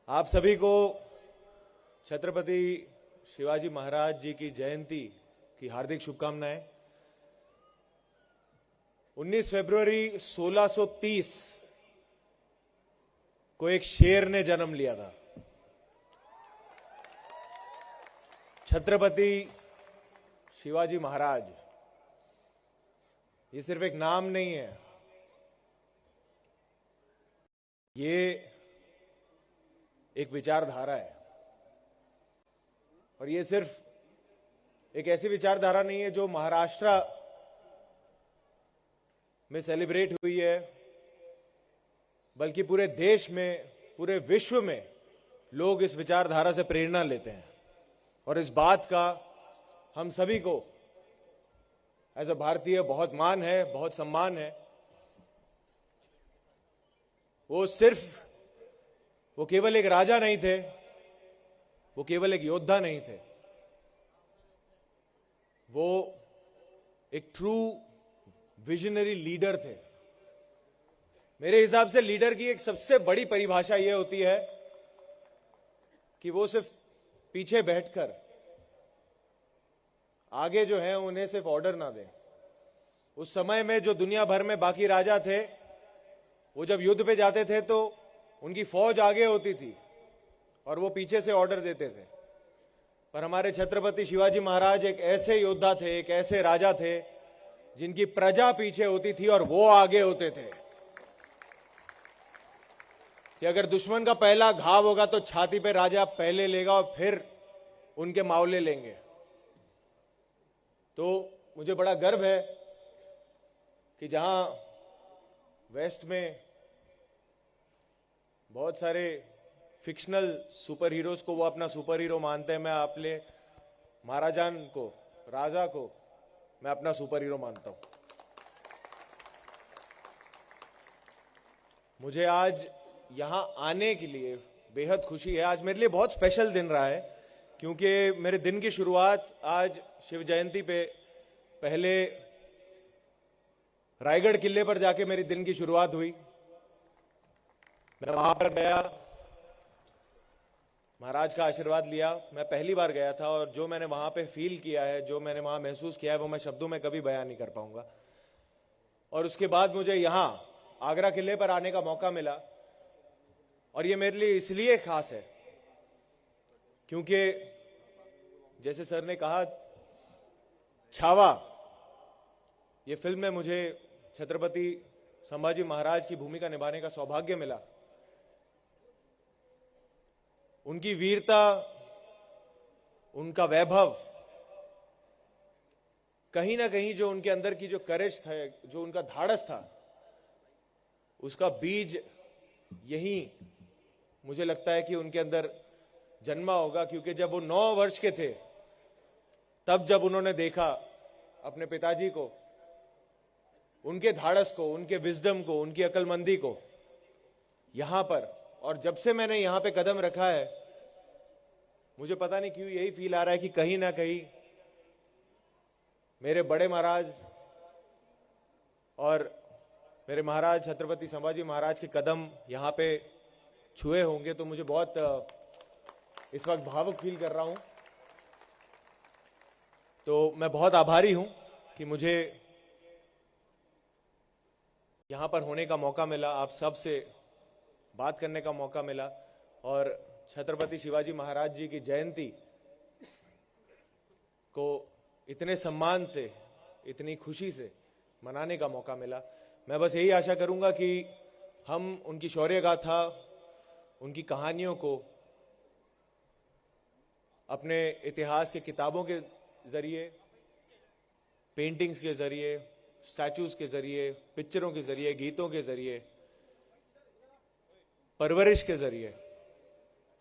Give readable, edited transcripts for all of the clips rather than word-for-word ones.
आप सभी को छत्रपति शिवाजी महाराज जी की जयंती की हार्दिक शुभकामनाएं। 19 फरवरी 1630 को एक शेर ने जन्म लिया था। छत्रपति शिवाजी महाराज ये सिर्फ एक नाम नहीं है, ये एक विचारधारा है। और ये सिर्फ एक ऐसी विचारधारा नहीं है जो महाराष्ट्र में सेलिब्रेट हुई है, बल्कि पूरे देश में, पूरे विश्व में लोग इस विचारधारा से प्रेरणा लेते हैं। और इस बात का हम सभी को एज अ भारतीय बहुत मान है, बहुत सम्मान है। वो केवल एक राजा नहीं थे, वो केवल एक योद्धा नहीं थे, वो एक ट्रू विजनरी लीडर थे। मेरे हिसाब से लीडर की एक सबसे बड़ी परिभाषा यह होती है कि वो सिर्फ पीछे बैठकर आगे जो है उन्हें सिर्फ ऑर्डर ना दें। उस समय में जो दुनिया भर में बाकी राजा थे, वो जब युद्ध पे जाते थे तो उनकी फौज आगे होती थी और वो पीछे से ऑर्डर देते थे। पर हमारे छत्रपति शिवाजी महाराज एक ऐसे योद्धा थे, एक ऐसे राजा थे जिनकी प्रजा पीछे होती थी और वो आगे होते थे कि अगर दुश्मन का पहला घाव होगा तो छाती पे राजा पहले लेगा और फिर उनके मावले लेंगे। तो मुझे बड़ा गर्व है कि जहां वेस्ट में बहुत सारे फिक्शनल सुपर हीरोज को वो अपना सुपर हीरो मानते हैं, मैं अपने महाराजान को, राजा को मैं अपना सुपर हीरो मानता हूं। मुझे आज यहां आने के लिए बेहद खुशी है। आज मेरे लिए बहुत स्पेशल दिन रहा है क्योंकि मेरे दिन की शुरुआत आज शिव जयंती पे पहले रायगढ़ किले पर जाके मेरी दिन की शुरुआत हुई। मैं वहां पर गया, महाराज का आशीर्वाद लिया। मैं पहली बार गया था और जो मैंने वहां पे फील किया है, जो मैंने वहां महसूस किया है, वो मैं शब्दों में कभी बयान नहीं कर पाऊंगा। और उसके बाद मुझे यहां आगरा किले पर आने का मौका मिला और ये मेरे लिए इसलिए खास है क्योंकि जैसे सर ने कहा, छावा ये फिल्म में मुझे छत्रपति संभाजी महाराज की भूमिका निभाने का सौभाग्य मिला। उनकी वीरता, उनका वैभव, कहीं ना कहीं जो उनके अंदर की जो करेज था, जो उनका धाड़स था, उसका बीज यही मुझे लगता है कि उनके अंदर जन्मा होगा। क्योंकि जब वो 9 वर्ष के थे, तब जब उन्होंने देखा अपने पिताजी को, उनके धाड़स को, उनके विजडम को, उनकी अक्लमंदी को यहां पर, और जब से मैंने यहां पे कदम रखा है, मुझे पता नहीं क्यों यही फील आ रहा है कि कहीं ना कहीं मेरे बड़े महाराज और मेरे महाराज छत्रपति संभाजी महाराज के कदम यहां पे छुए होंगे। तो मुझे बहुत इस वक्त भावुक फील कर रहा हूं। तो मैं बहुत आभारी हूं कि मुझे यहां पर होने का मौका मिला, आप सब से बात करने का मौका मिला और छत्रपति शिवाजी महाराज जी की जयंती को इतने सम्मान से, इतनी खुशी से मनाने का मौका मिला। मैं बस यही आशा करूंगा कि हम उनकी शौर्य गाथा, उनकी कहानियों को अपने इतिहास के किताबों के जरिए, पेंटिंग्स के जरिए, स्टैचूज के जरिए, पिक्चरों के जरिए, गीतों के जरिए, परवरिश के जरिए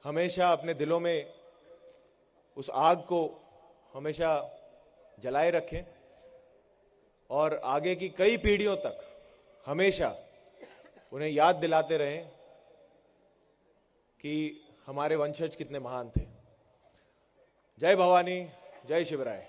हमेशा अपने दिलों में उस आग को हमेशा जलाए रखें और आगे की कई पीढ़ियों तक हमेशा उन्हें याद दिलाते रहें कि हमारे वंशज कितने महान थे। जय भवानी, जय शिवराय।